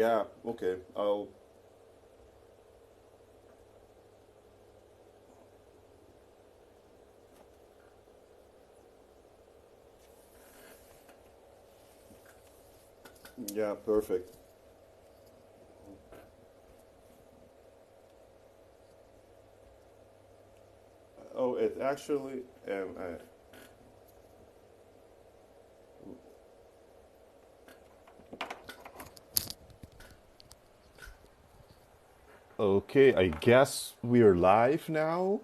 Yeah, okay. I'll yeah, perfect. Oh, it actually okay, I guess we're live now.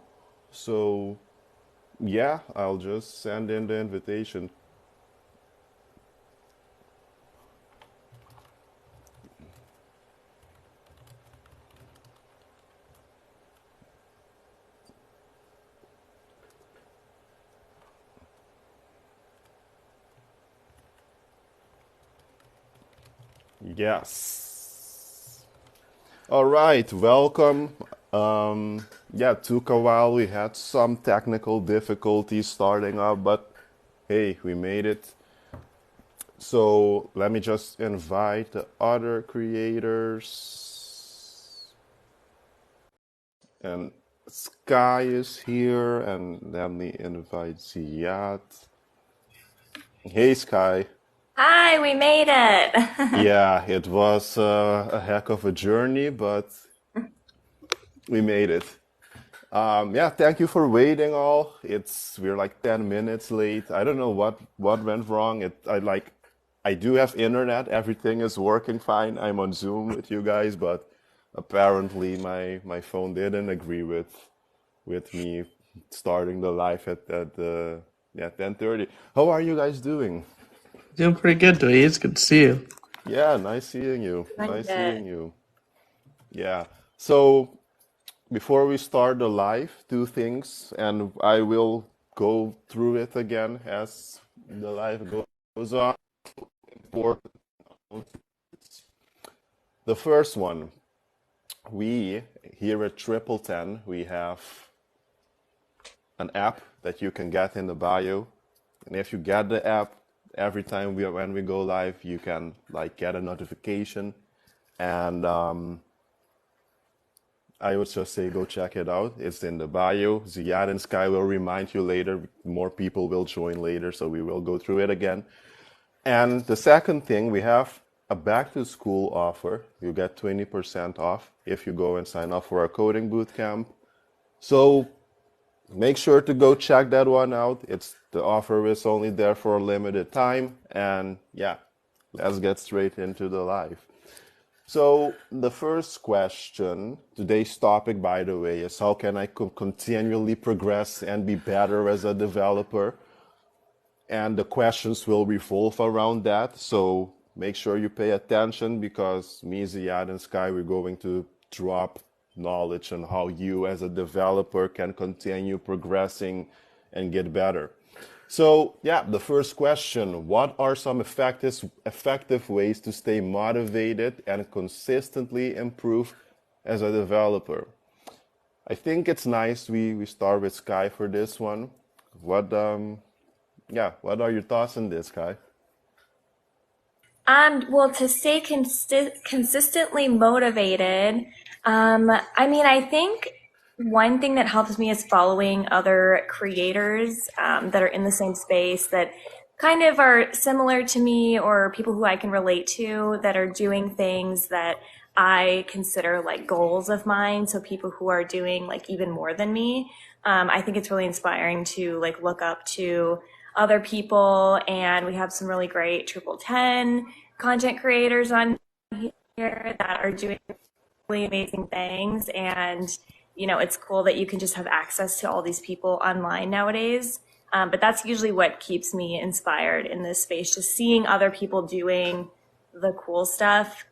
So, yeah, I'll just send in the invitation. Yes. All right, welcome. Yeah, it took a while. We had some technical difficulties starting up, but hey, we made it. So let me just invite the other creators. And Sky is here, and let me invite Ziad. Hey, Sky. Hi, we made it. Yeah, it was a heck of a journey, but we made it. Yeah, thank you for waiting all. We're like 10 minutes late. I don't know what went wrong. I do have internet. Everything is working fine. I'm on Zoom with you guys, but apparently my phone didn't agree with me starting the live at yeah 10:30. How are you guys doing? Doing pretty good, Dwayne. It's good to see you. Yeah, nice seeing you. Doing Nice good. seeing you. Yeah. So before we start the live, two things, and I will go through it again as the live goes on. Important. The first one, we here at Triple Ten, we have an app that you can get in the bio, and if you get the app, every time when we go live, you can like get a notification, and I would just say go check it out. It's in the bio. Ziad and Sky will remind you later. More people will join later, so we will go through it again. And the second thing, we have a back to school offer. You get 20% off if you go and sign up for our coding bootcamp. So make sure to go check that one out. The offer is only there for a limited time. And yeah, let's get straight into the live. So the first question, today's topic, by the way, is how can I continually progress and be better as a developer? And the questions will revolve around that. So make sure you pay attention because me, Ziad, and Sky, we're going to drop knowledge on how you as a developer can continue progressing and get better. So yeah, the first question, what are some effective ways to stay motivated and consistently improve as a developer? I think it's nice we start with Sky for this one. What what are your thoughts on this, Sky? Well, to stay consistently motivated, I think one thing that helps me is following other creators that are in the same space that kind of are similar to me or people who I can relate to that are doing things that I consider like goals of mine. So people who are doing like even more than me. I think it's really inspiring to like look up to other people, and we have some really great triple ten content creators on here that are doing really amazing things. And it's cool that you can just have access to all these people online nowadays. But that's usually what keeps me inspired in this space. Just seeing other people doing the cool stuff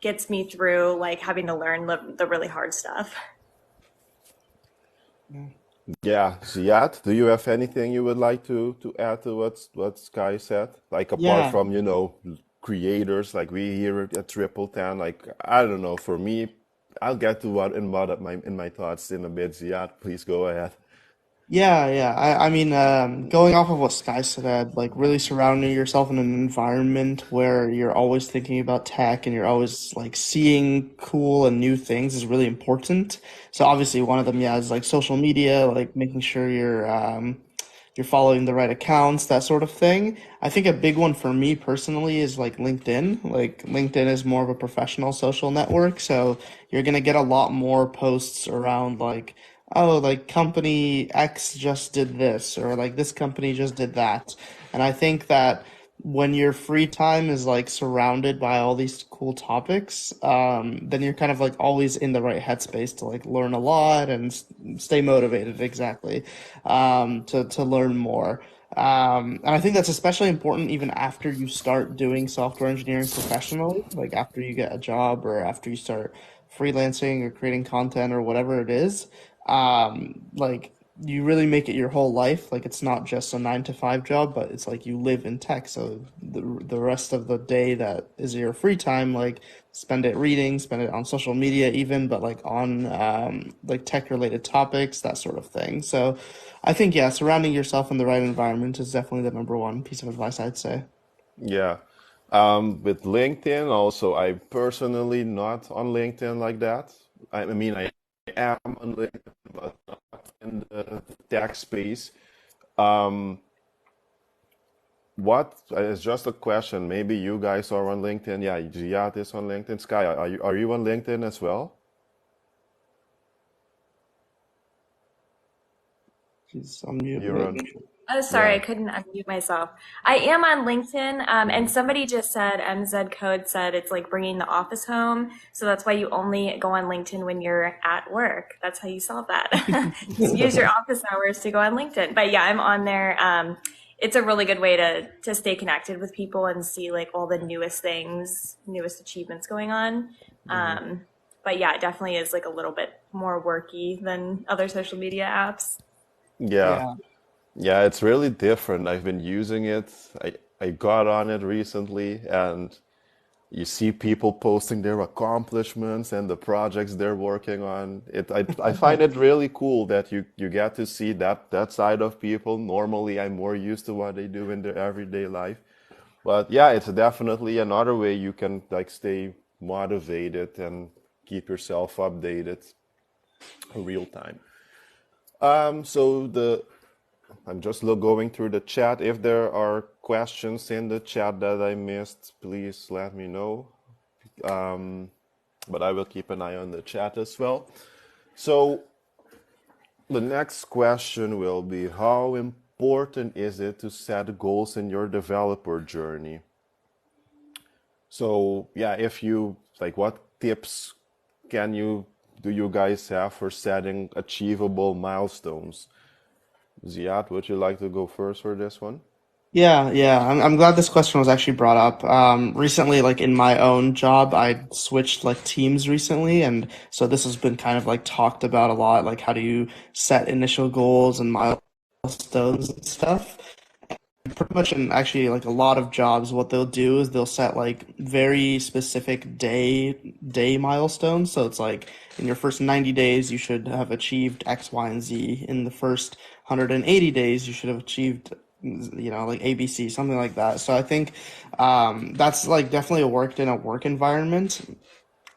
gets me through like having to learn the really hard stuff. Yeah, Ziad, do you have anything you would like to add to what Sky said? Like apart Yeah, from, creators like we here at Triple Ten, like I don't know, for me, I'll get to what in my thoughts in a bit. Ziad, please go ahead. Yeah. I mean, going off of what Sky said, like really surrounding yourself in an environment where you're always thinking about tech and you're always like seeing cool and new things is really important. So obviously one of them, yeah, is like social media, like making sure you're following the right accounts, that sort of thing. I think a big one for me personally is like LinkedIn. Like LinkedIn is more of a professional social network, so you're gonna get a lot more posts around like, oh, like company X just did this, or like this company just did that. And I think that when your free time is like surrounded by all these cool topics, then you're kind of like always in the right headspace to like learn a lot and stay motivated, exactly, to learn more. And I think that's especially important even after you start doing software engineering professionally, like after you get a job or after you start freelancing or creating content or whatever it is. Like you really make it your whole life. Like it's not just a 9 to 5 job, but it's like you live in tech. So the rest of the day that is your free time, like spend it reading, spend it on social media even, but like on like tech related topics, that sort of thing. So I think yeah, surrounding yourself in the right environment is definitely the number one piece of advice I'd say. Yeah. With LinkedIn, also, I personally not on LinkedIn like that. I mean, I am on LinkedIn, but not in the tech space. Um, what it's just a question. Maybe you guys are on LinkedIn. Yeah, Jiyat is on LinkedIn. Sky, are you on LinkedIn as well? She's on mute, You're maybe. on. Oh, sorry, I Yeah. couldn't unmute myself. I am on LinkedIn, and Mhm. somebody just said, MZ Code said it's like bringing the office home. So that's why you only go on LinkedIn when you're at work. That's how you solve that. Just use your office hours to go on LinkedIn. But yeah, I'm on there. It's a really good way to stay connected with people and see like all the newest things, newest achievements going on. Mhm. But yeah, it definitely is like a little bit more worky than other social media apps. Yeah. Yeah. Yeah, it's really different. I've been using it. I got on it recently, and you see people posting their accomplishments and the projects they're working on. I find it really cool that you get to see that side of people. Normally, I'm more used to what they do in their everyday life. But yeah, it's definitely another way you can like stay motivated and keep yourself updated real time. So the I'm just going through the chat. If there are questions in the chat that I missed, please let me know. But I will keep an eye on the chat as well. So the next question will be, how important is it to set goals in your developer journey? So yeah, if you like, what tips can you do you guys have for setting achievable milestones? Ziad, would you like to go first for this one? Yeah. I'm glad this question was actually brought up. Recently, like in my own job, I switched like teams recently, and so this has been kind of like talked about a lot. Like, how do you set initial goals and milestones and stuff? Pretty much in actually like a lot of jobs, what they'll do is they'll set like very specific day milestones. So it's like in your first 90 days, you should have achieved X, Y, and Z. In the first 180 days, you should have achieved, like ABC, something like that. So I think that's like definitely worked in a work environment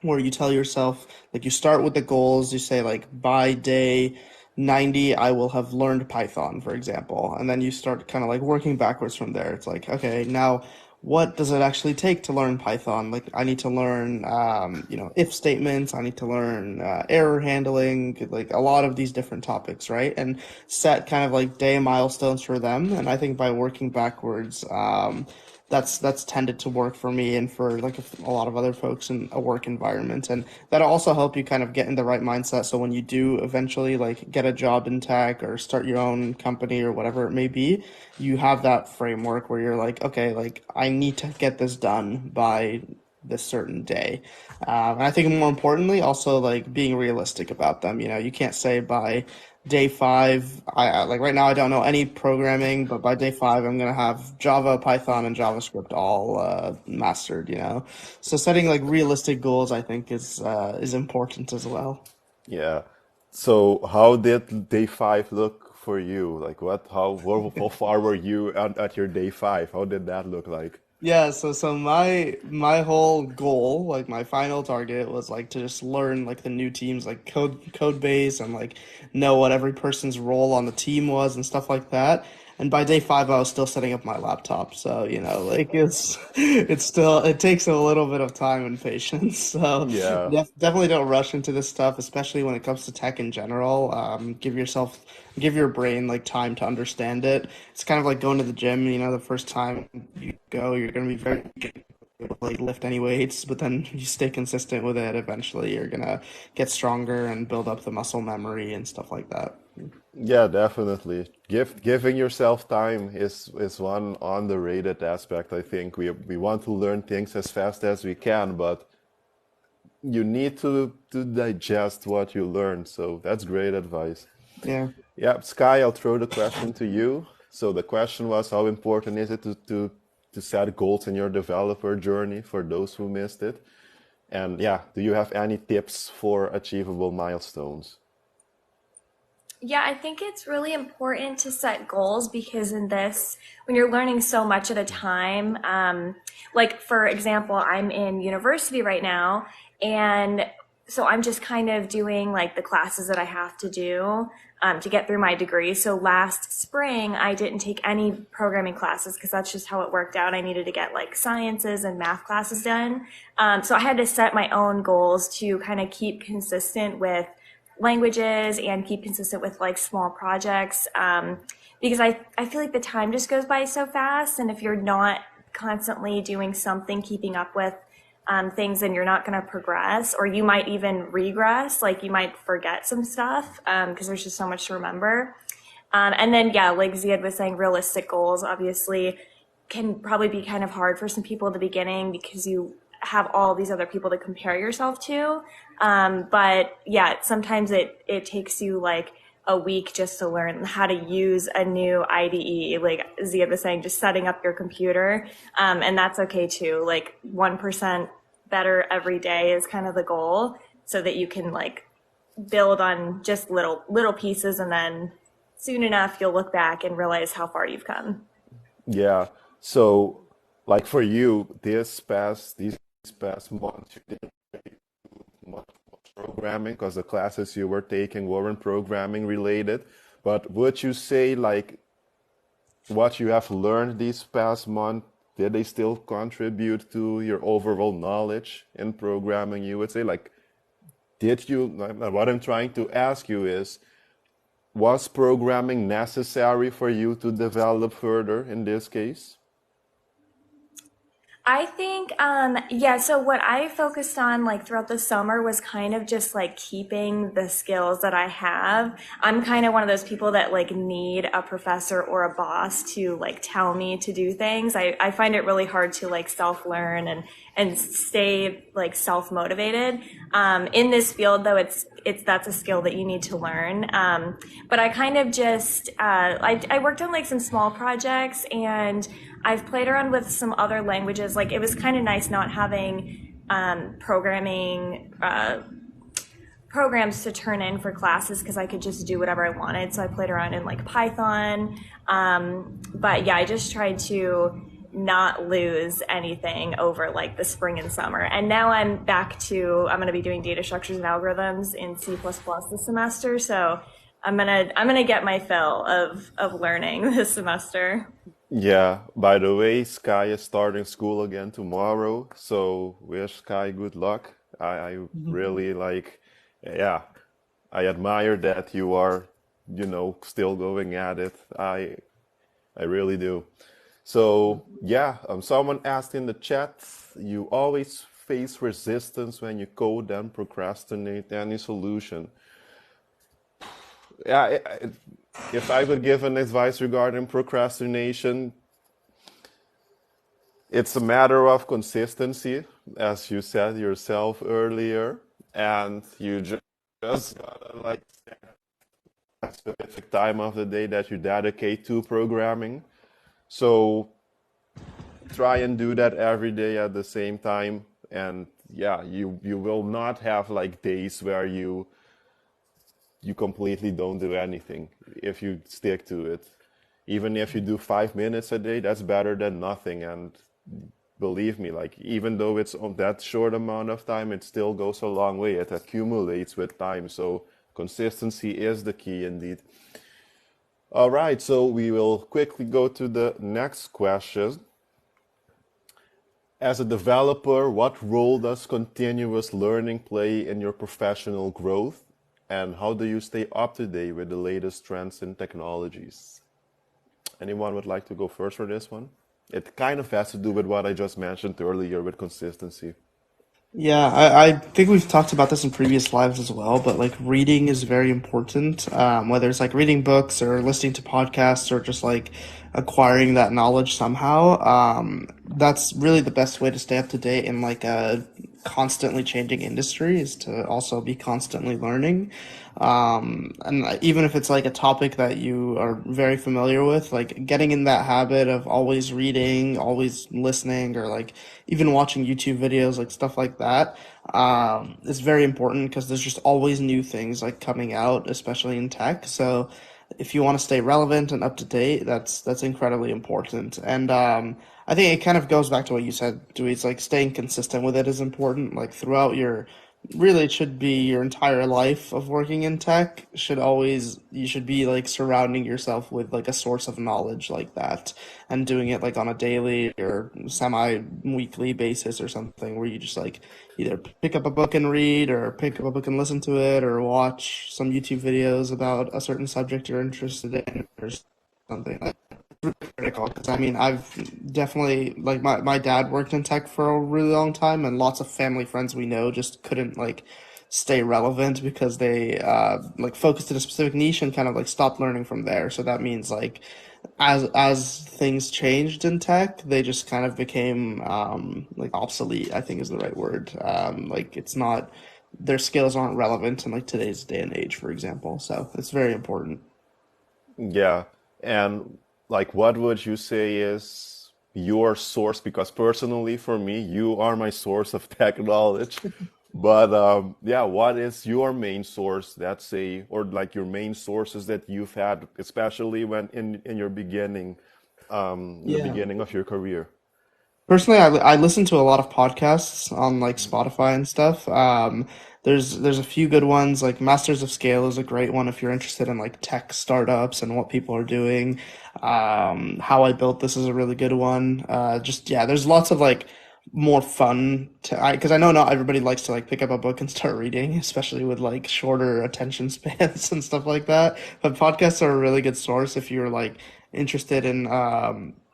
where you tell yourself, like, you start with the goals, you say like by day 90 I will have learned Python, for example, and then you start kind of like working backwards from there. It's like, okay, now what does it actually take to learn Python? Like, I need to learn if statements, I need to learn error handling, like a lot of these different topics, right? And set kind of like day milestones for them. And I think by working backwards, that's tended to work for me and for like a lot of other folks in a work environment, and that'll also help you kind of get in the right mindset, so when you do eventually like get a job in tech or start your own company or whatever it may be, you have that framework where you're like, okay, like I need to get this done by this certain day. And I think more importantly, also like being realistic about them. You can't say by day five, like right now I don't know any programming, but by day five I'm gonna have Java, Python, and JavaScript all mastered. So setting like realistic goals, I think, is important as well. Yeah. So how did day 5 look for you? Like how far were you at your day 5? How did that look like? Yeah, so my whole goal, like my final target was like to just learn like the new teams like code base and like know what every person's role on the team was and stuff like that. And by day five I was still setting up my laptop. So, like it's still it takes a little bit of time and patience. So Yeah. definitely don't rush into this stuff, especially when it comes to tech in general. Give your brain like time to understand it. It's kind of like going to the gym, the first time you go, you're going to be very able to like lift any weights, but then you stay consistent with it. Eventually, you're going to get stronger and build up the muscle memory and stuff like that. Yeah, definitely. Giving yourself time is one underrated aspect. I think we want to learn things as fast as we can, but you need to digest what you learn. So that's great advice. Yeah. Yeah, Sky, I'll throw the question to you. So the question was, how important is it to set goals in your developer journey for those who missed it? And yeah, do you have any tips for achievable milestones? Yeah, I think it's really important to set goals because in this, when you're learning so much at a time, like for example, I'm in university right now, and so I'm just kind of doing like the classes that I have to do to get through my degree. So last spring, I didn't take any programming classes because that's just how it worked out. I needed to get like sciences and math classes done. So I had to set my own goals to kind of keep consistent with languages and keep consistent with like small projects because I feel like the time just goes by so fast, and if you're not constantly doing something keeping up with things, then you're not going to progress, or you might even regress, like you might forget some stuff because there's just so much to remember. And then yeah, like Ziad was saying, realistic goals obviously can probably be kind of hard for some people at the beginning because you have all these other people to compare yourself to. But yeah, sometimes it takes you like a week just to learn how to use a new IDE, like Zia was saying, just setting up your computer. And that's okay too. Like 1% better every day is kind of the goal so that you can like build on just little pieces, and then soon enough you'll look back and realize how far you've come. Yeah. So, like for you, these past months, you didn't much programming because the classes you were taking weren't programming related. But would you say like what you have learned these past month, did they still contribute to your overall knowledge in programming? You would say like, did you? What I'm trying to ask you is, was programming necessary for you to develop further in this case? I think, yeah, so what I focused on like throughout the summer was kind of just like keeping the skills that I have. I'm kind of one of those people that like need a professor or a boss to like tell me to do things. I find it really hard to like self-learn and stay like self-motivated. In this field though, that's a skill that you need to learn. But I kind of just, I worked on like some small projects, and I've played around with some other languages. Like it was kind of nice not having programming programs to turn in for classes because I could just do whatever I wanted. So I played around in like Python. But yeah, I just tried to not lose anything over like the spring and summer. And now I'm going to be doing data structures and algorithms in C++ this semester. So I'm gonna get my fill of learning this semester. Yeah, by the way, Sky is starting school again tomorrow, so wish Sky good luck. I really like, yeah, I admire that you are, still going at it. I really do. So, yeah, someone asked in the chat, you always face resistance when you code and procrastinate any solution. Yeah, if I could give an advice regarding procrastination, it's a matter of consistency, as you said yourself earlier, and you just gotta like set a specific time of the day that you dedicate to programming. So try and do that every day at the same time, and yeah, you will not have like days where you completely don't do anything if you stick to it. Even if you do 5 minutes a day, that's better than nothing. And believe me, like even though it's on that short amount of time, it still goes a long way. It accumulates with time. So consistency is the key indeed. All right, so we will quickly go to the next question. As a developer, what role does continuous learning play in your professional growth? And how do you stay up to date with the latest trends and technologies? Anyone would like to go first for this one? It kind of has to do with what I just mentioned earlier with consistency. Yeah, I think we've talked about this in previous lives as well, but like reading is very important. Whether it's like reading books or listening to podcasts or just like acquiring that knowledge somehow. That's really the best way to stay up to date in like a constantly changing industry is to also be constantly learning. And even if it's like a topic that you are very familiar with, like getting in that habit of always reading, always listening, or like even watching YouTube videos, like stuff like that, is very important because there's just always new things like coming out, especially in tech. So if you want to stay relevant and up to date, that's incredibly important. And I think it kind of goes back to what you said, Dewey. It's like staying consistent with it is important. Like throughout your, really it should be your entire life of working in tech should always, you should be like surrounding yourself with like a source of knowledge like that and doing it like on a daily or semi-weekly basis or something where you just like either pick up a book and read or pick up a book and listen to it or watch some YouTube videos about a certain subject you're interested in or something like critical because I mean I've definitely like my dad worked in tech for a really long time and lots of family friends we know just couldn't like stay relevant because they like focused in a specific niche and kind of like stopped learning from there. So that means like as things changed in tech, they just kind of became like obsolete, I think is the right word. Like it's not, their skills aren't relevant in like today's day and age, for example. So it's very important. Yeah. And like, what would you say is your source? Because personally, for me, you are my source of tech knowledge. But yeah, what is your main source? That's say, or like your main sources that you've had, especially when in your beginning, in the Yeah. beginning of your career. Personally, I listen to a lot of podcasts on like Spotify and stuff. There's a few good ones. Like Masters of Scale is a great one if you're interested in like tech startups and what people are doing. How I Built This is a really good one. Just yeah, there's lots of like more fun to I because I know not everybody likes to like pick up a book and start reading, especially with like shorter attention spans and stuff like that. But podcasts are a really good source if you're like interested in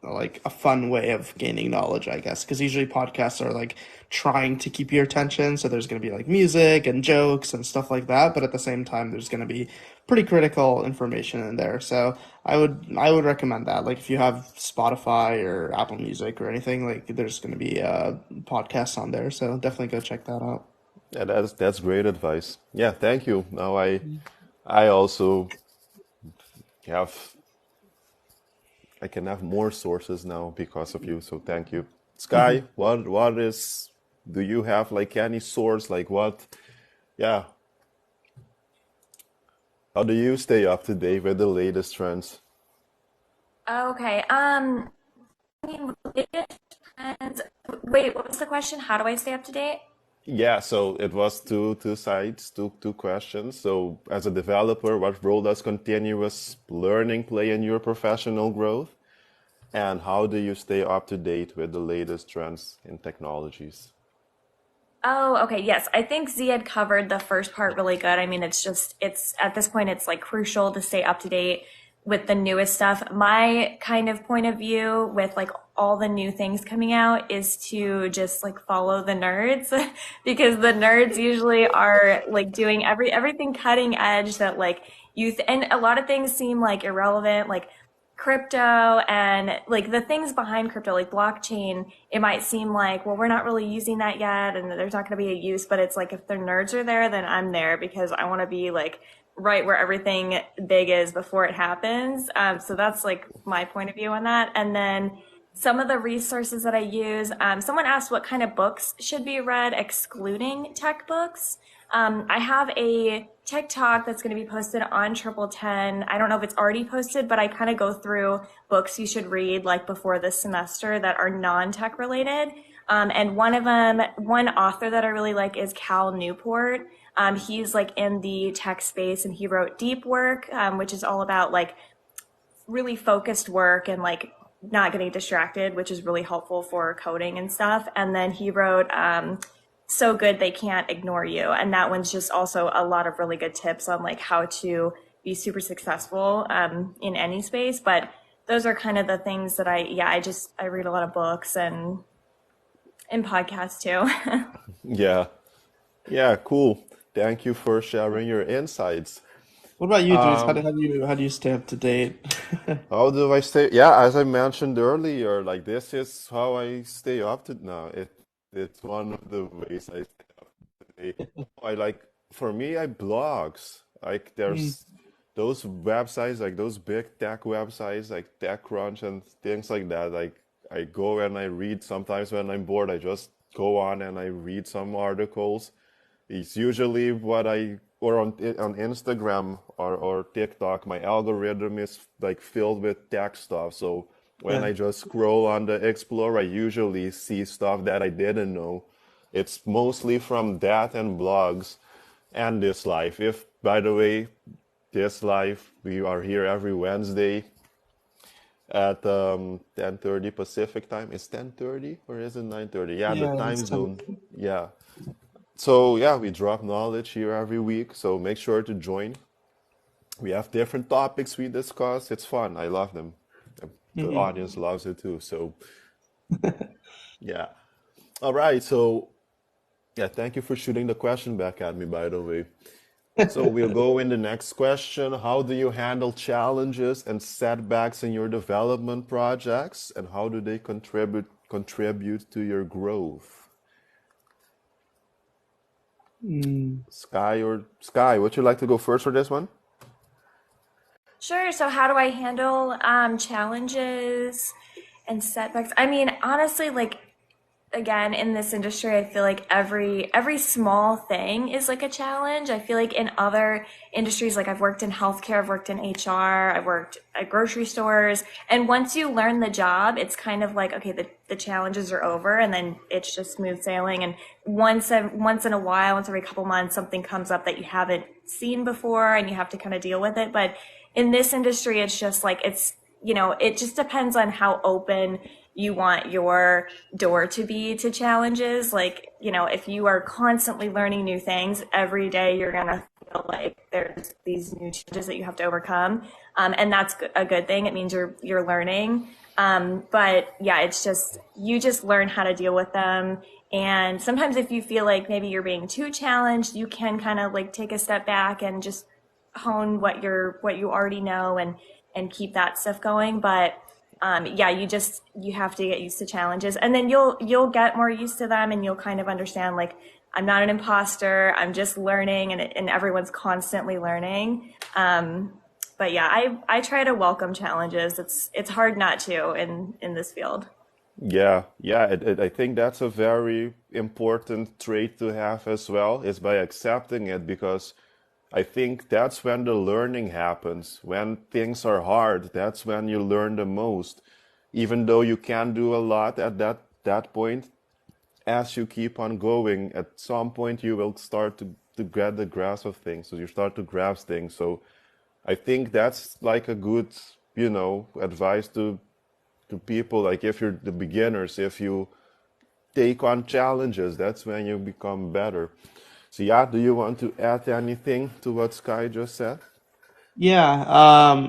like a fun way of gaining knowledge, I guess. Because usually podcasts are like trying to keep your attention, so there's going to be like music and jokes and stuff like that. But at the same time, there's going to be pretty critical information in there. So I would recommend that. Like if you have Spotify or Apple Music or anything, like there's going to be podcasts on there. So definitely go check that out. Yeah, that's great advice. Yeah, thank you. Now I also have I can have more sources now because of you. So thank you. Sky, what is do you have like any source like what? Yeah, how do you stay up to date with the latest trends? Okay. I mean, latest trends. Wait, what was the question? How do I stay up to date? Yeah, so it was two sides, two questions. So as a developer, what role does continuous learning play in your professional growth? And how do you stay up to date with the latest trends in technologies? Oh, okay. Yes, I think Z had covered the first part really good. I mean, it's at this point, it's like crucial to stay up to date with the newest stuff. My kind of point of view with like all the new things coming out is to just like follow the nerds because the nerds usually are like doing everything cutting edge that like and a lot of things seem like irrelevant, like crypto and like the things behind crypto, like blockchain, it might seem like, well, we're not really using that yet and there's not going to be a use, but it's like if the nerds are there, then I'm there because I want to be like right where everything big is before it happens. So that's like my point of view on that. And then some of the resources that I use, someone asked what kind of books should be read excluding tech books. I have a TikTok that's going to be posted on Triple Ten. I don't know if it's already posted, but I kind of go through books you should read like before this semester that are non-tech related. And one of them, one author that I really like is Cal Newport. He's like in the tech space and he wrote Deep Work, which is all about like really focused work and like not getting distracted, which is really helpful for coding and stuff. And then he wrote So Good They Can't Ignore You. And that one's just also a lot of really good tips on like how to be super successful in any space. But those are kind of the things that I read a lot of books and podcasts too. Yeah. Yeah, cool. Thank you for sharing your insights. What about you, Dries? How do you stay up to date? How do I stay? Yeah, as I mentioned earlier, like this is how I stay up to now. It's one of the ways I stay up to date. I like for me, I blogs. Like Mm, there's those websites, like those big tech websites, like TechCrunch and things like that. Like I go and I read. Sometimes when I'm bored, I just go on and I read some articles. It's usually what I or on Instagram or TikTok, my algorithm is like filled with tech stuff. So when yeah. I just scroll on the Explorer, I usually see stuff that I didn't know. It's mostly from that and blogs and this life. If, by the way, this life, we are here every Wednesday at 10:30 Pacific time. It's 10:30 or is it 9:30? Yeah, the Yeah, it's time time. zone. Yeah. So yeah, we drop knowledge here every week. So make sure to join. We have different topics we discuss. It's fun. I love them. The Mhm. audience loves it too. So yeah. All right. So yeah, thank you for shooting the question back at me, by the way. So we'll go in the next question. How do you handle challenges and setbacks in your development projects, and how do they contribute to your growth? Mm. Sky, would you like to go first for this one? Sure. So, how do I handle challenges and setbacks? I mean, honestly, like again, in this industry, I feel like every small thing is like a challenge. I feel like in other industries, like I've worked in healthcare, I've worked in HR, I've worked at grocery stores, and once you learn the job, it's kind of like okay, the challenges are over, and then it's just smooth sailing. And once in a while, once every couple months, something comes up that you haven't seen before, and you have to kind of deal with it. But in this industry, it's just like it just depends on how open you want your door to be to challenges. Like, if you are constantly learning new things every day, you're going to feel like there's these new challenges that you have to overcome. And that's a good thing. It means you're learning. But yeah, it's just, you just learn how to deal with them. And sometimes if you feel like maybe you're being too challenged, you can kind of like take a step back and just hone what you already know and keep that stuff going. But yeah, you have to get used to challenges, and then you'll get more used to them, and you'll kind of understand like I'm not an imposter. I'm just learning, and everyone's constantly learning. But yeah, I try to welcome challenges. It's hard not to in this field. Yeah, yeah, I think that's a very important trait to have as well, is by accepting it, because I think that's when the learning happens. When things are hard, that's when you learn the most. Even though you can do a lot at that point, as you keep on going, at some point you will start to get the grasp of things. So you start to grasp things. So I think that's like a good, advice to people. Like if you're the beginners, if you take on challenges, that's when you become better. So yeah, do you want to add anything to what Sky just said? Yeah,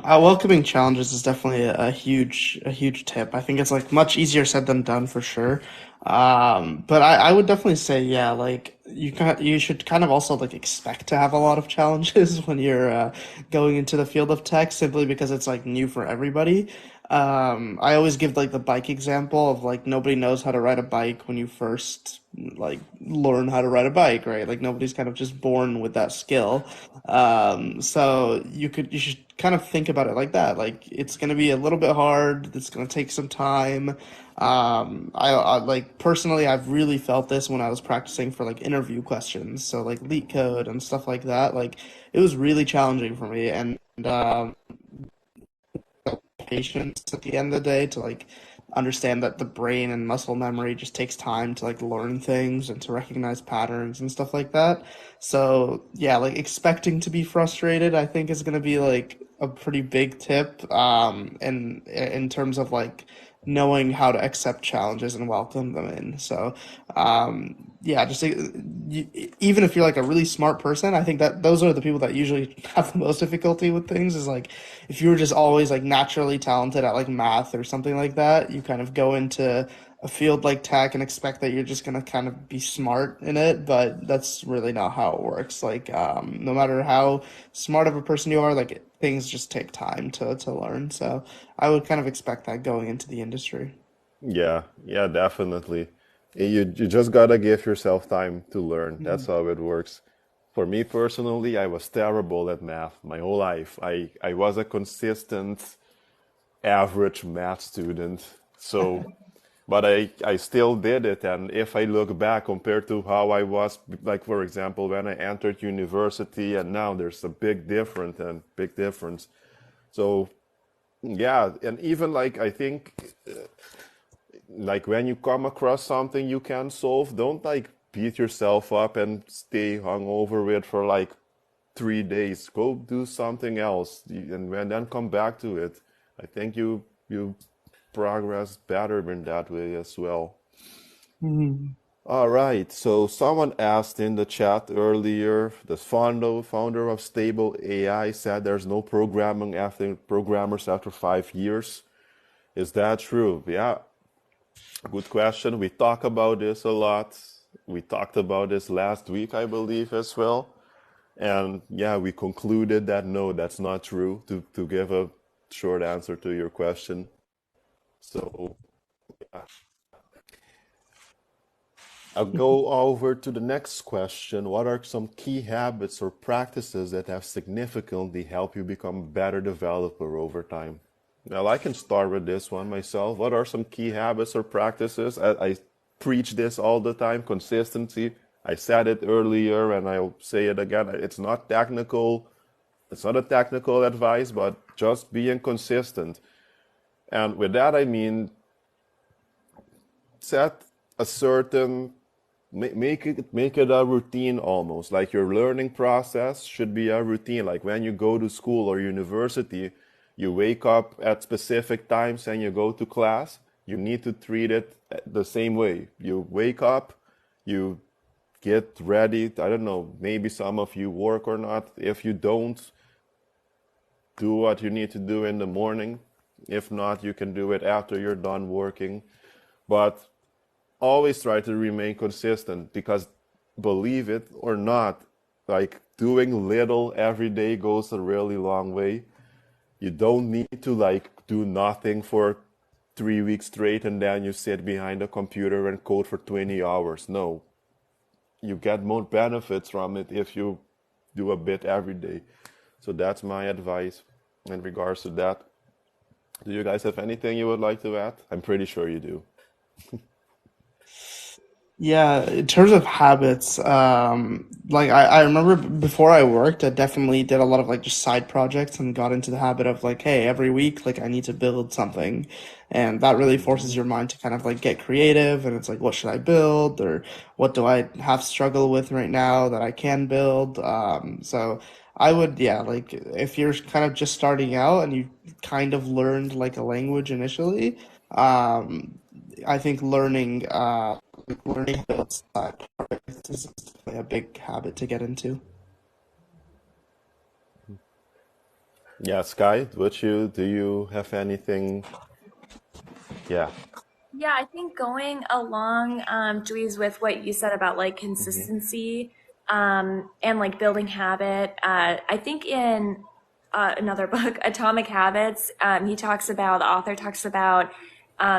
welcoming challenges is definitely a huge tip. I think it's like much easier said than done for sure. But I would definitely say, yeah, like you should kind of also like expect to have a lot of challenges when you're going into the field of tech, simply because it's like new for everybody. I always give like the bike example of like nobody knows how to ride a bike when you first like learn how to ride a bike, right? Like nobody's kind of just born with that skill. So you should kind of think about it like that. Like it's going to be a little bit hard. It's going to take some time. I like personally, I've really felt this when I was practicing for like interview questions. So like leak code and stuff like that. Like it was really challenging for me, and patience at the end of the day to like understand that the brain and muscle memory just takes time to like learn things and to recognize patterns and stuff like that. So yeah, like expecting to be frustrated, I think is going to be like a pretty big tip. And in terms of like knowing how to accept challenges and welcome them in. So yeah, just even if you're like a really smart person, I think that those are the people that usually have the most difficulty with things. Is like if you were just always like naturally talented at like math or something like that, you kind of go into a field like tech and expect that you're just gonna kind of be smart in it, but that's really not how it works. Like no matter how smart of a person you are, like things just take time to learn. So I would kind of expect that going into the industry. Yeah, yeah, definitely. You just gotta give yourself time to learn. That's Mhm. how it works. For me personally, I was terrible at math my whole life. I was a consistent average math student. So, but I still did it. And if I look back compared to how I was, like for example, when I entered university and now there's a big difference. So yeah, and even like I think like when you come across something you can solve, don't like beat yourself up and stay hung over it for like 3 days. Go do something else, and then come back to it. I think you progress better in that way as well. Mhm. All right. So someone asked in the chat earlier, the founder of Stable AI said there's no programmers after 5 years. Is that true? Yeah, good question. We talk about this a lot. We talked about this last week, I believe, as well. And yeah, we concluded that no, that's not true, to give a short answer to your question. So I'll go over to the next question. What are some key habits or practices that have significantly helped you become a better developer over time? Well, I can start with this one myself. What are some key habits or practices? I preach this all the time, consistency. I said it earlier and I'll say it again. It's not a technical advice, but just being consistent. And with that, I mean, set a certain make it a routine, almost like your learning process should be a routine. Like when you go to school or university, you wake up at specific times and you go to class. You need to treat it the same way. You wake up, you get ready. I don't know, maybe some of you work or not. If you don't, do what you need to do in the morning. If not, you can do it after you're done working. But always try to remain consistent, because believe it or not, like doing little every day goes a really long way. You don't need to like do nothing for 3 weeks straight and then you sit behind a computer and code for 20 hours. No, you get more benefits from it if you do a bit every day. So that's my advice in regards to that. Do you guys have anything you would like to add? I'm pretty sure you do. Yeah, in terms of habits, like I remember before I worked, I definitely did a lot of like just side projects and got into the habit of like, hey, every week, like I need to build something. And that really forces your mind to kind of like get creative. And it's like, what should I build? Or what do I have struggle with right now that I can build? So I would, yeah, like if you're kind of just starting out and you kind of learned like a language initially, um, I think learning how to build side projects is definitely a big habit to get into. Yeah, Sky, would you do you have anything? Yeah. Yeah, I think going along, Dries, with what you said about like Hmm. consistency, and like building habit. I think in another book, Atomic Habits, the author talks about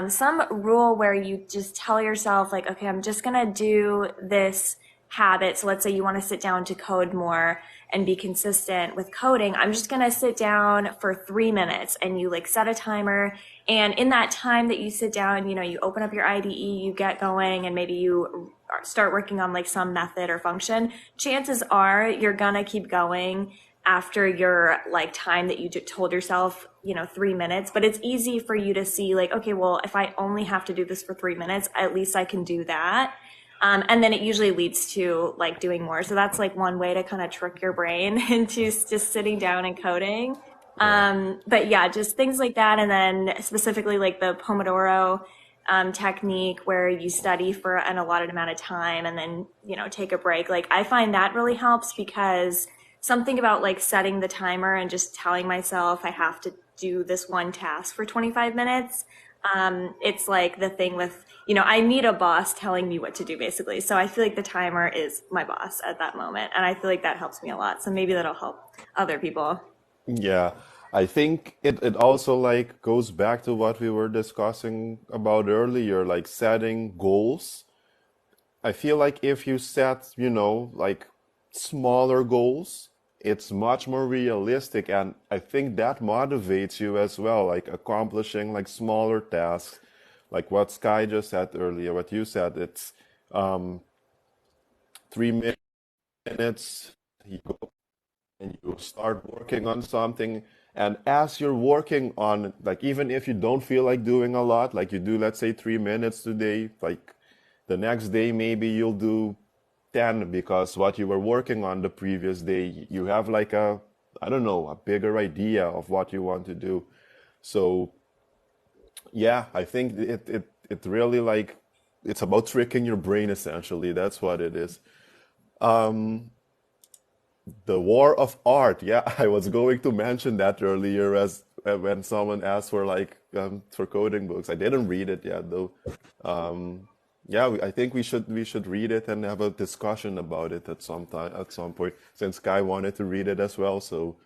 some rule where you just tell yourself like, okay, I'm just gonna do this habit. So let's say you want to sit down to code more and be consistent with coding. I'm just going to sit down for 3 minutes, and you like set a timer. And in that time that you sit down, you open up your IDE, you get going, and maybe you start working on like some method or function. Chances are you're going to keep going after your like time that you told yourself, 3 minutes. But it's easy for you to see like, okay, well, if I only have to do this for 3 minutes, at least I can do that. And then it usually leads to like doing more. So that's like one way to kind of trick your brain into just sitting down and coding. But yeah, just things like that. And then specifically like the Pomodoro technique, where you study for an allotted amount of time and then, take a break. Like I find that really helps, because something about like setting the timer and just telling myself I have to do this one task for 25 minutes. It's like the thing with, I need a boss telling me what to do basically. So I feel like the timer is my boss at that moment. And I feel like that helps me a lot. So maybe that'll help other people. Yeah, I think it also like goes back to what we were discussing about earlier, like setting goals. I feel like if you set, like smaller goals, it's much more realistic, and I think that motivates you as well, like accomplishing like smaller tasks, like what Sky just said earlier, what you said, it's um 3 minutes, you go and you start working on something. And as you're working on, like, even if you don't feel like doing a lot, like you do, let's say 3 minutes today, like the next day, maybe you'll do 10, because what you were working on the previous day, you have like I don't know, a bigger idea of what you want to do. So yeah, I think it really like, it's about tricking your brain essentially. That's what it is. Um, The War of Art. Yeah, I was going to mention that earlier as when someone asked for like for coding books. I didn't read it yet though. Um, yeah, I think we should read it and have a discussion about it at some time at some point. Since Kai wanted to read it as well, so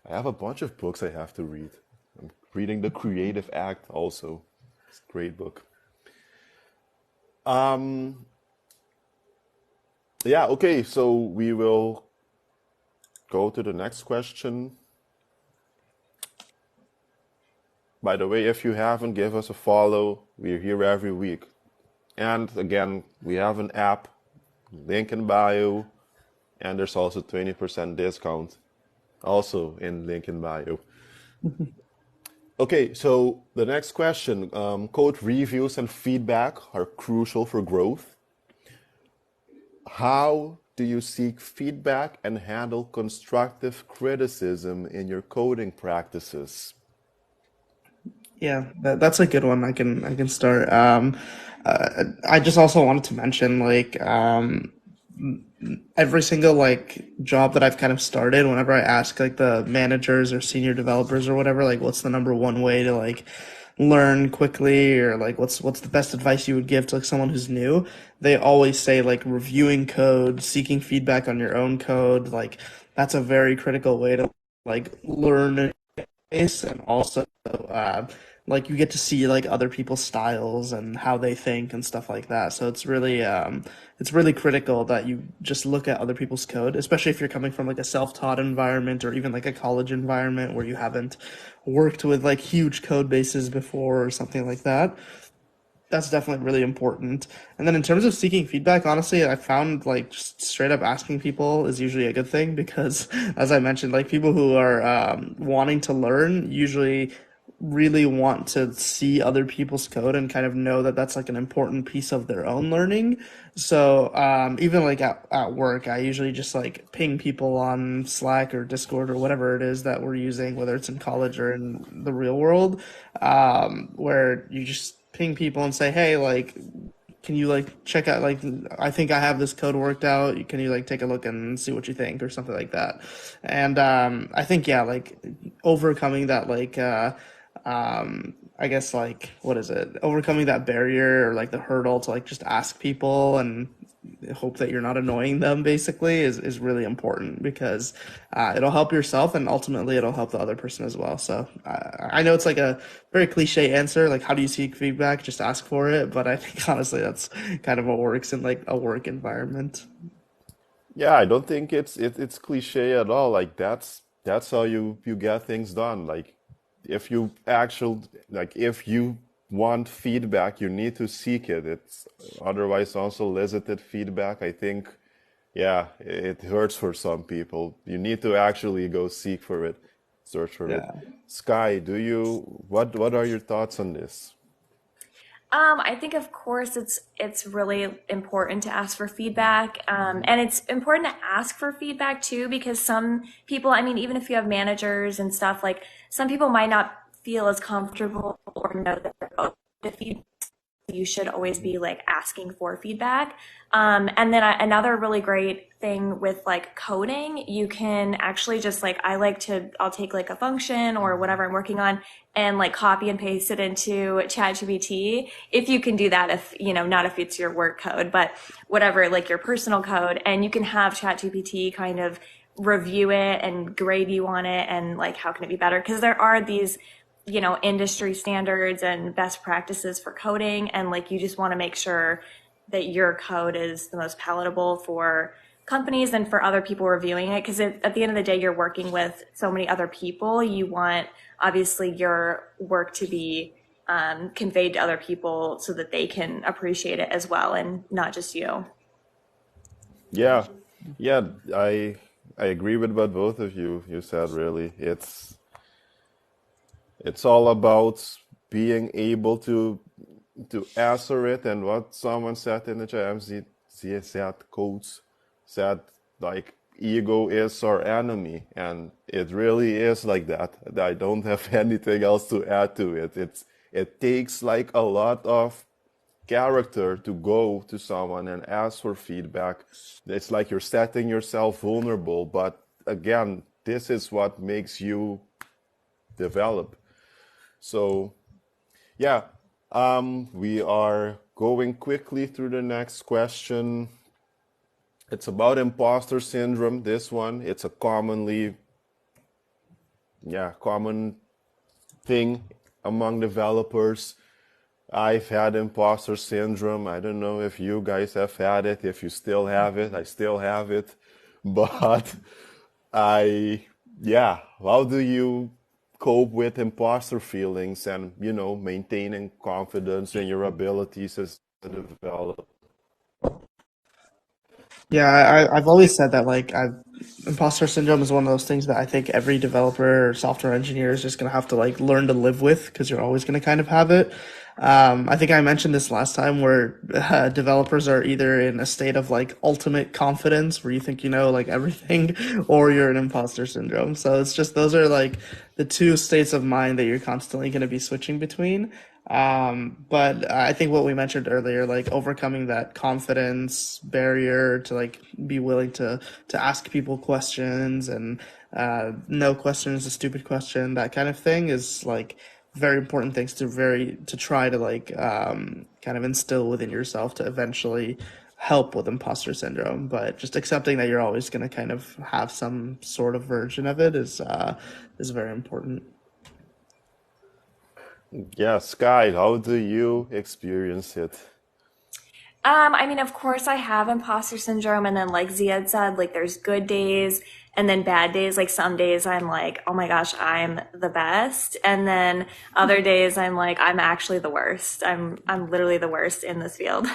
I have a bunch of books I have to read. I'm reading The Creative Act also. It's a great book. Um, yeah, okay, so we will go to the next question. By the way, if you haven't, give us a follow. We're here every week. And again, we have an app, link in bio, and there's also 20% discount, also in link in bio. Okay, so the next question, code reviews and feedback are crucial for growth. How do you seek feedback and handle constructive criticism in your coding practices? Yeah, that's a good one. I can start. I just also wanted to mention like every single like job that I've kind of started, whenever I ask like the managers or senior developers or whatever, like what's the number one way to like learn quickly, or like what's the best advice you would give to like someone who's new, they always say like reviewing code, seeking feedback on your own code, like that's a very critical way to like learn space. And also like you get to see like other people's styles and how they think and stuff like that. So it's really critical that you just look at other people's code, especially if you're coming from like a self-taught environment or even like a college environment where you haven't worked with like huge code bases before or something like that. That's definitely really important. And then in terms of seeking feedback, honestly, I found like just straight up asking people is usually a good thing because, as I mentioned, like people who are wanting to learn usually really want to see other people's code and kind of know that that's like an important piece of their own learning. So even like at work, I usually just like ping people on Slack or Discord or whatever it is that we're using, whether it's in college or in the real world, where you just ping people and say, hey, like, can you like check out like I think I have this code worked out. Can you like take a look and see what you think or something like that? And I think yeah, like overcoming that like I guess like what is it? Overcoming that barrier or like the hurdle to like just ask people and hope that you're not annoying them basically is really important because it'll help yourself and ultimately it'll help the other person as well. So I know it's like a very cliche answer, like how do you seek feedback? Just ask for it. But I think honestly that's kind of what works in like a work environment. Yeah, I don't think it's cliche at all. Like that's how you get things done. Like if you actual like if you want feedback, you need to seek it. It's otherwise unsolicited feedback. I think, yeah, it hurts for some people. You need to actually go seek for it, search for it. Yeah. Sky, do you what are your thoughts on this? I think of course it's really important to ask for feedback. And it's important to ask for feedback too, because some people, I mean, even if you have managers and stuff, like some people might not feel as comfortable or know that they're open to feedback. You should always be like asking for feedback. And then another really great thing with like coding, you can actually just like, I'll take like a function or whatever I'm working on and like copy and paste it into ChatGPT. If you can do that, if, you know, not if it's your work code, but whatever, like your personal code, and you can have ChatGPT kind of review it and grade you on it and like, how can it be better? Because there are these, you know, industry standards and best practices for coding. And like, you just want to make sure that your code is the most palatable for companies and for other people reviewing it. Because at the end of the day, you're working with so many other people. You want, obviously, your work to be conveyed to other people so that they can appreciate it as well and not just you. Yeah. Yeah, I agree with what both of you said really. It's all about being able to answer it, and what someone said in the JMZ said quotes said like ego is our enemy, and it really is like that. I don't have anything else to add to it. It takes like a lot of character to go to someone and ask for feedback. It's like you're setting yourself vulnerable, but again, this is what makes you develop. So yeah, we are going quickly through the next question. It's about imposter syndrome. This one, it's a common thing among developers. I've had imposter syndrome. I don't know if you guys have had it, if you still have it. I still have it. But I, yeah, how do you cope with imposter feelings and, maintaining confidence in your abilities as a developer? Yeah, I've always said that imposter syndrome is one of those things that I think every developer or software engineer is just gonna have to like learn to live with because you're always gonna kind of have it. I think I mentioned this last time where developers are either in a state of like ultimate confidence where you think you know like everything, or you're in imposter syndrome. So it's just those are like the two states of mind that you're constantly going to be switching between. But I think what we mentioned earlier, like overcoming that confidence barrier to like be willing to ask people questions and no question is a stupid question, that kind of thing is like very important things to try to like kind of instill within yourself to eventually help with imposter syndrome. But just accepting that you're always going to kind of have some sort of version of it is very important. Yeah, Sky, how do you experience it? I mean, of course, I have imposter syndrome, and then like Ziad said, like there's good days and then bad days. Like some days I'm like, oh my gosh, I'm the best, and then other days I'm like, I'm actually the worst. I'm literally the worst in this field.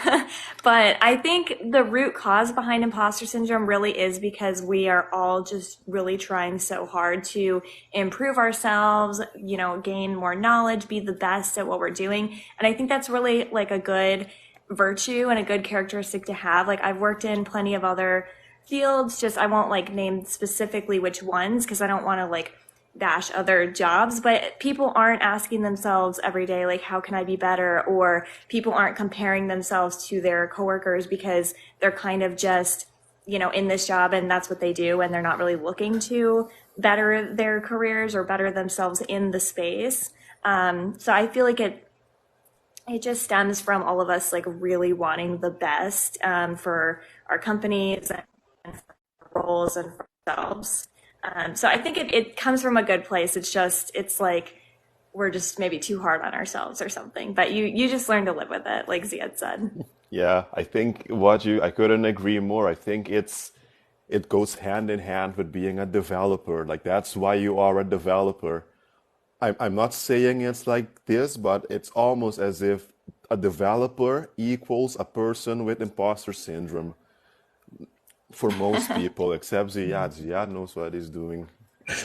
But I think the root cause behind imposter syndrome really is because we are all just really trying so hard to improve ourselves, you know, gain more knowledge, be the best at what we're doing, and I think that's really like a good virtue and a good characteristic to have. Like I've worked in plenty of other fields, just I won't like name specifically which ones because I don't want to like bash other jobs, but people aren't asking themselves every day like how can I be better, or people aren't comparing themselves to their coworkers because they're kind of just, you know, in this job and that's what they do, and they're not really looking to better their careers or better themselves in the space. So I feel like it just stems from all of us like really wanting the best for our companies and for roles and for ourselves. So I think it comes from a good place. It's like we're just maybe too hard on ourselves or something. But you just learn to live with it, like Ziad said. Yeah, I think I couldn't agree more. I think it goes hand in hand with being a developer. Like that's why you are a developer. I'm not saying it's like this, but it's almost as if a developer equals a person with imposter syndrome for most people, except Ziad. Ziad knows what he's doing.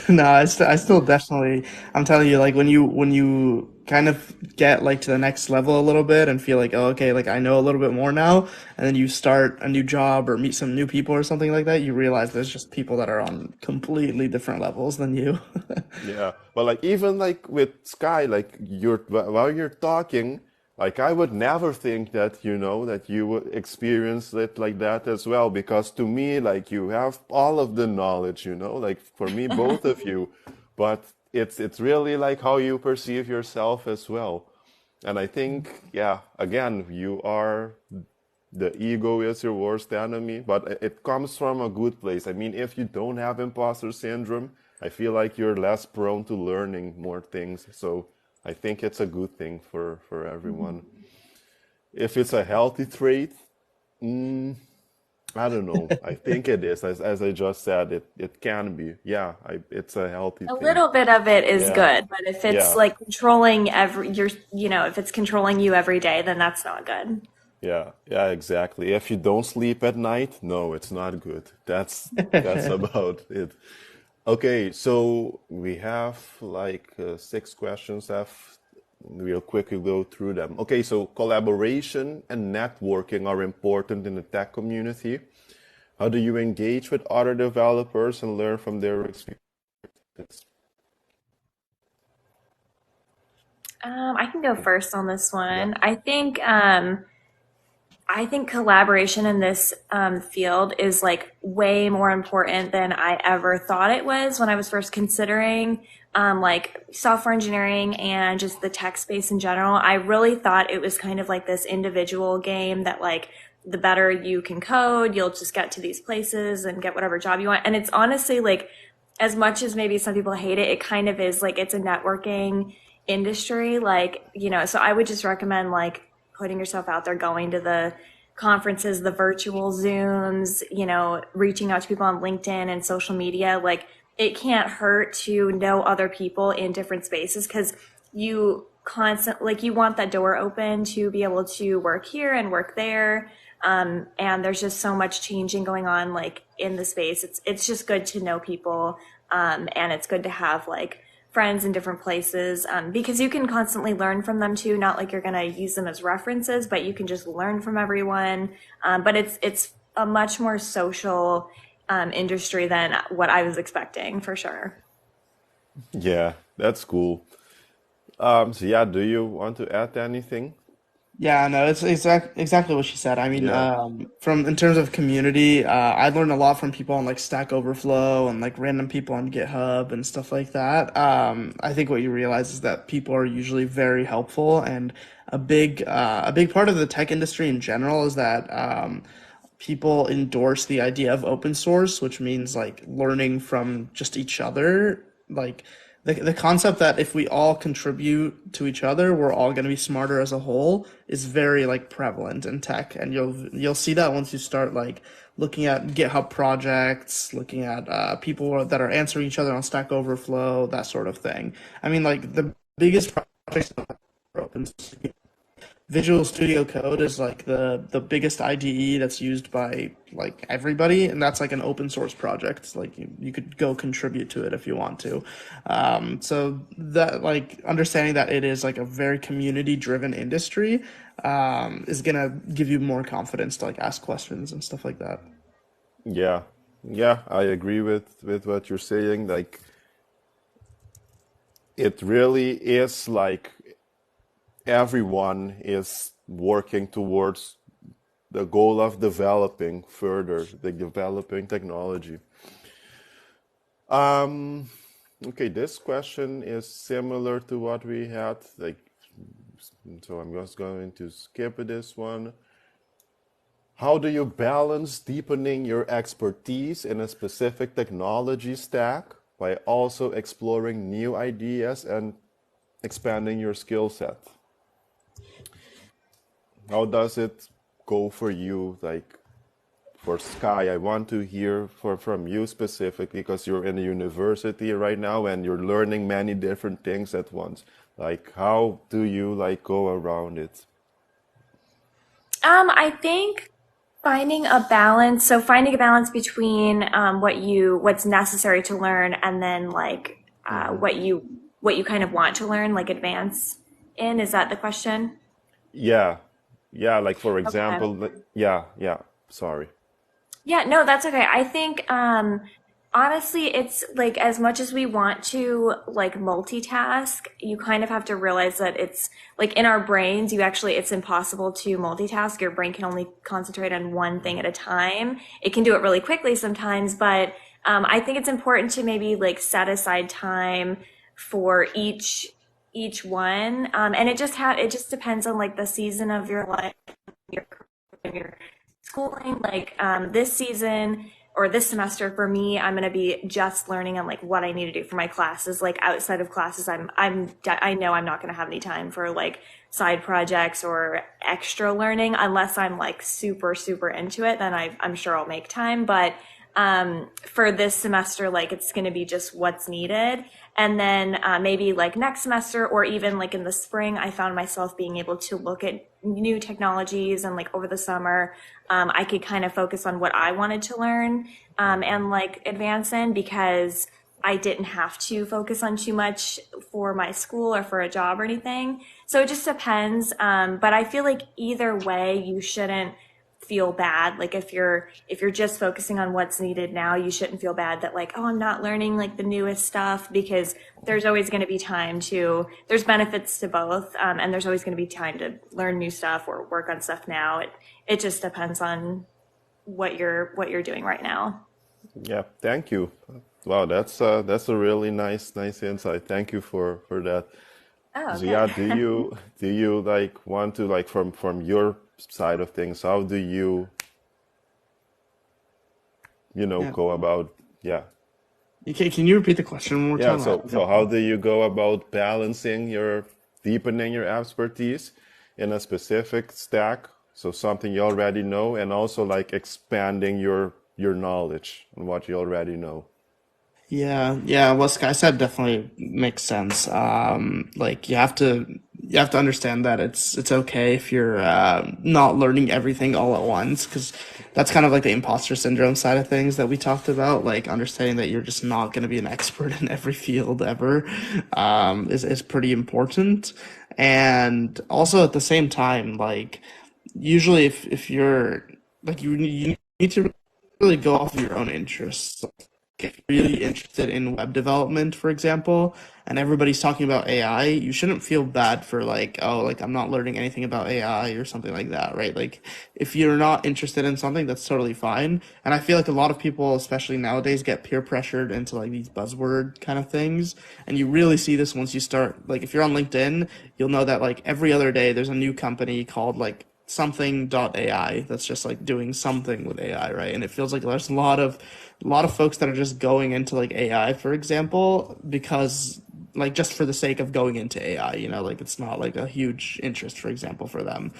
No, I still definitely, I'm telling you, like when you kind of get like to the next level a little bit and feel like, oh, okay, like I know a little bit more now, and then you start a new job or meet some new people or something like that, you realize there's just people that are on completely different levels than you. Yeah, but like even like with Sky, like while you're talking, like I would never think that that you would experience it like that as well. Because to me, like you have all of the knowledge, like for me, both of you, but it's really like how you perceive yourself as well. And I think, yeah, again, you are the ego is your worst enemy, but it comes from a good place. I mean, if you don't have imposter syndrome, I feel like you're less prone to learning more things. So I think it's a good thing for everyone. If it's a healthy trait, I don't know. I think it is. As I just said, it can be. Yeah, it's a healthy A thing. little bit of it is Yeah, good, but if it's yeah, like controlling if it's controlling you every day, then that's not good. yeah, yeah, exactly. If you don't sleep at night, no, it's not good. That's about it. Okay, so we have like six questions. We'll quickly go through them. Okay, so collaboration and networking are important in the tech community. How do you engage with other developers and learn from their experience? I can go first on this Yeah. one. I think collaboration in this field is like way more important than I ever thought it was when I was first considering like software engineering and just the tech space in general. I really thought it was kind of like this individual game that like the better you can code, you'll just get to these places and get whatever job you want. And it's honestly like, as much as maybe some people hate it, it kind of is like it's a networking industry. Like, so I would just recommend like putting yourself out there, going to the conferences, the virtual Zooms, reaching out to people on LinkedIn and social media. Like, it can't hurt to know other people in different spaces because you constantly, like, you want that door open to be able to work here and work there. And there's just so much changing going on, like in the space. It's just good to know people, and it's good to have like friends in different places, because you can constantly learn from them too. Not like you're gonna use them as references, but you can just learn from everyone. But it's a much more social industry than what I was expecting for sure. Yeah, that's cool. So yeah, do you want to add anything? Yeah, no, it's exactly what she said. I mean, Yeah. from in terms of community, I learned a lot from people on like Stack Overflow and like random people on GitHub and stuff like that. I think what you realize is that people are usually very helpful, and a big part of the tech industry in general is that people endorse the idea of open source, which means like learning from just each other. Like the concept that if we all contribute to each other, we're all going to be smarter as a whole is very like prevalent in tech, and you'll see that once you start like looking at GitHub projects, looking at people that are answering each other on Stack Overflow, that sort of thing. I mean, like the biggest projects are open source. Visual Studio Code is like the biggest IDE that's used by like everybody, and that's like an open source project. Like you could go contribute to it if you want to. So that like understanding that it is like a very community driven industry is gonna give you more confidence to like ask questions and stuff like that. Yeah, yeah, I agree with what you're saying. Like, it really is like everyone is working towards the goal of developing further, the developing technology. Um, okay, this question is similar to what we had. Like, so I'm just going to skip this one. How do you balance deepening your expertise in a specific technology stack by also exploring new ideas and expanding your skill set? How does it go for you, like for Sky, I want to hear from you specifically because you're in a university right now and you're learning many different things at once. Like, how do you like go around it? I think finding a balance, so finding a balance between what's necessary to learn and then like Hmm. what you kind of want to learn, like advance in. Is that the question? Yeah, yeah. Like for Okay. example, yeah, yeah. Sorry. Yeah, no, that's okay. I think honestly it's like as much as we want to like multitask, you kind of have to realize that it's like in our brains, it's impossible to multitask. Your brain can only concentrate on one thing at a time. It can do it really quickly sometimes, but I think it's important to maybe like set aside time for each one. And it just depends on like the season of your life, your your schooling. Like this season or this semester for me, I'm going to be just learning on like what I need to do for my classes. Like outside of classes, I know I'm not going to have any time for like side projects or extra learning unless I'm like super into it. Then I'm sure I'll make time. But for this semester, like it's going to be just what's needed. And then maybe like next semester or even like in the spring, I found myself being able to look at new technologies and like over the summer, I could kind of focus on what I wanted to learn and like advance in because I didn't have to focus on too much for my school or for a job or anything. So it just depends. But I feel like either way, you shouldn't feel bad. Like if you're just focusing on what's needed now, you shouldn't feel bad that like, oh, I'm not learning like the newest stuff because there's always going to be time to, there's benefits to both. And there's always going to be time to learn new stuff or work on stuff now. It just depends on what you're doing right now. Yeah, thank you. Wow, that's a really nice insight. Thank you for that. Oh, So okay. yeah, do you like want to like from your side of things, how do you Yeah. go about yeah. Can you repeat the question one more Yeah, time? so how do you go about balancing your deepening your expertise in a specific stack, so something you already know, and also like expanding your knowledge on what you already know? Yeah, yeah. What Sky said definitely makes sense. Like you have to understand that it's okay if you're not learning everything all at once, because that's kind of like the imposter syndrome side of things that we talked about. Like understanding that you're just not going to be an expert in every field ever, is pretty important. And also at the same time, like usually if you're like you need to really go off of your own interests. If you're really interested in web development, for example, and everybody's talking about AI, you shouldn't feel bad for like, oh, like I'm not learning anything about AI or something like that, right? Like if you're not interested in something, that's totally fine. And I feel like a lot of people, especially nowadays, get peer pressured into like these buzzword kind of things. And you really see this once you start, like if you're on LinkedIn, you'll know that like every other day there's a new company called like something.ai that's just like doing something with AI, right? And it feels like there's a lot of folks that are just going into like AI, for example, because like just for the sake of going into AI, like it's not like a huge interest, for example, for them.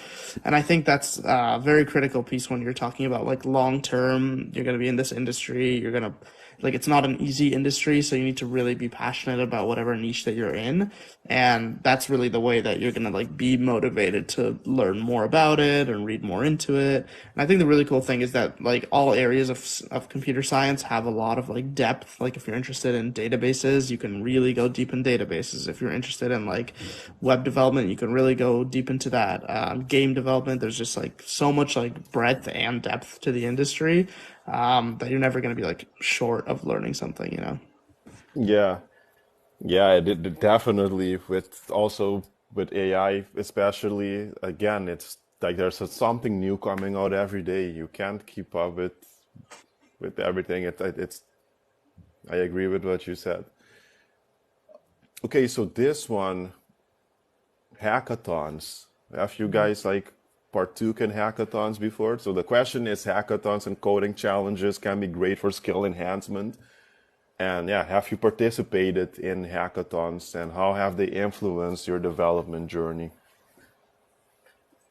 And I think that's a very critical piece when you're talking about like long term, you're going to be in this industry, you're going to like it's not an easy industry, so you need to really be passionate about whatever niche that you're in, and that's really the way that you're gonna like be motivated to learn more about it and read more into it. And I think the really cool thing is that like all areas of computer science have a lot of like depth. Like if you're interested in databases, you can really go deep in databases. If you're interested in like web development, you can really go deep into that. Game development, there's just like so much like breadth and depth to the industry, that you're never going to be like short of learning something. Yeah. Yeah, it definitely with also with AI especially again it's like there's something new coming out every day. You can't keep up with everything. It's I agree with what you said. Okay, so this one hackathons. Have you guys like partook in hackathons before? So the question is hackathons and coding challenges can be great for skill enhancement. And yeah, have you participated in hackathons and how have they influenced your development journey?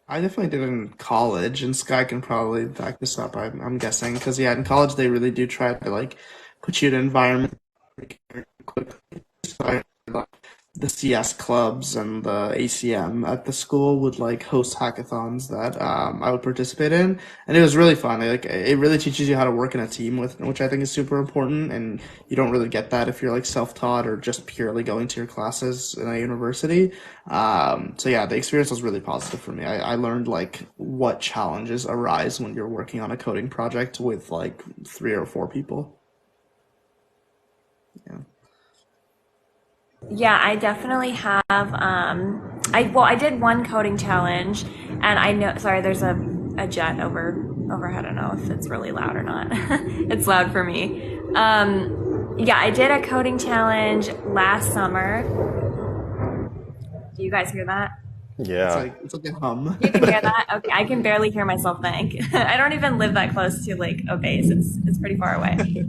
I definitely did it in college, and Sky can probably back this up. I'm guessing because yeah, in college they really do try to like put you in an environment very quickly. So I like the CS clubs and the ACM at the school would like host hackathons that I would participate in, and it was really fun. Like it really teaches you how to work in a team with, which I think is super important, and you don't really get that if you're like self-taught or just purely going to your classes in a university. So yeah, the experience was really positive for me. I learned like what challenges arise when you're working on a coding project with like 3 or 4 people. Yeah. Yeah, I definitely have. I did one coding challenge, and I know. Sorry, there's a jet overhead. I don't know if it's really loud or not. It's loud for me. Yeah, I did a coding challenge last summer. Do you guys hear that? Yeah. It's like a hum. You can hear that? Okay, I can barely hear myself think. I don't even live that close to like a base. It's pretty far away.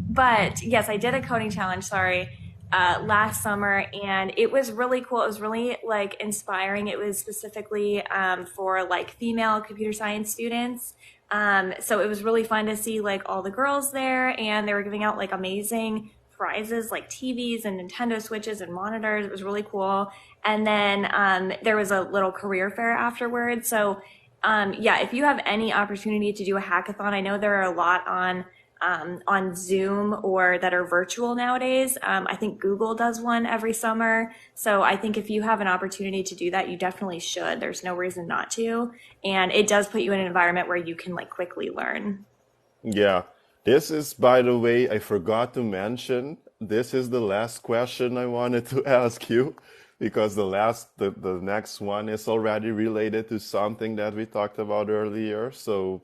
But yes, I did a coding challenge, sorry, last summer, and it was really cool. It was really like inspiring. It was specifically for like female computer science students. So it was really fun to see like all the girls there, and they were giving out like amazing prizes like TVs and Nintendo Switches and monitors. It was really cool. And then there was a little career fair afterwards. So yeah, if you have any opportunity to do a hackathon, I know there are a lot on Zoom or that are virtual nowadays. I think Google does one every summer. So I think if you have an opportunity to do that, you definitely should. There's no reason not to. And it does put you in an environment where you can like quickly learn. Yeah. This is, by the way, I forgot to mention, this is the last question I wanted to ask you because the next one is already related to something that we talked about earlier. So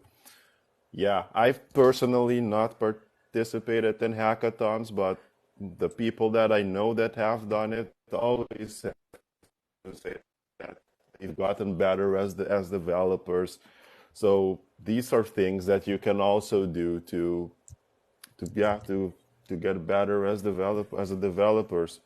yeah, I've personally not participated in hackathons, but the people that I know that have done it always say that they've gotten better as developers. So these are things that you can also do to yeah to get better as a developers.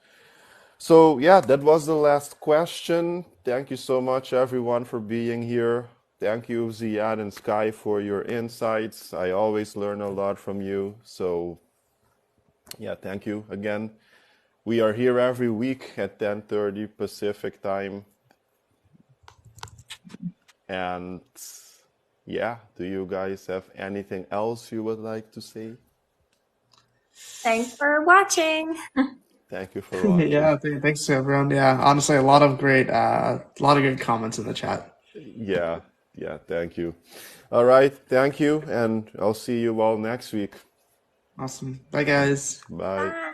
So yeah, that was the last question. Thank you so much everyone for being here. Thank you Ziad and Sky for your insights. I always learn a lot from you. So yeah, thank you again. We are here every week at 10:30 Pacific time. And yeah, do you guys have anything else you would like to say? Thanks for watching. Thank you for watching. Yeah, thanks to everyone. Yeah, honestly, a lot of good comments in the chat. Yeah, yeah, thank you. All right, thank you, and I'll see you all next week. Awesome. Bye, guys. Bye. Bye.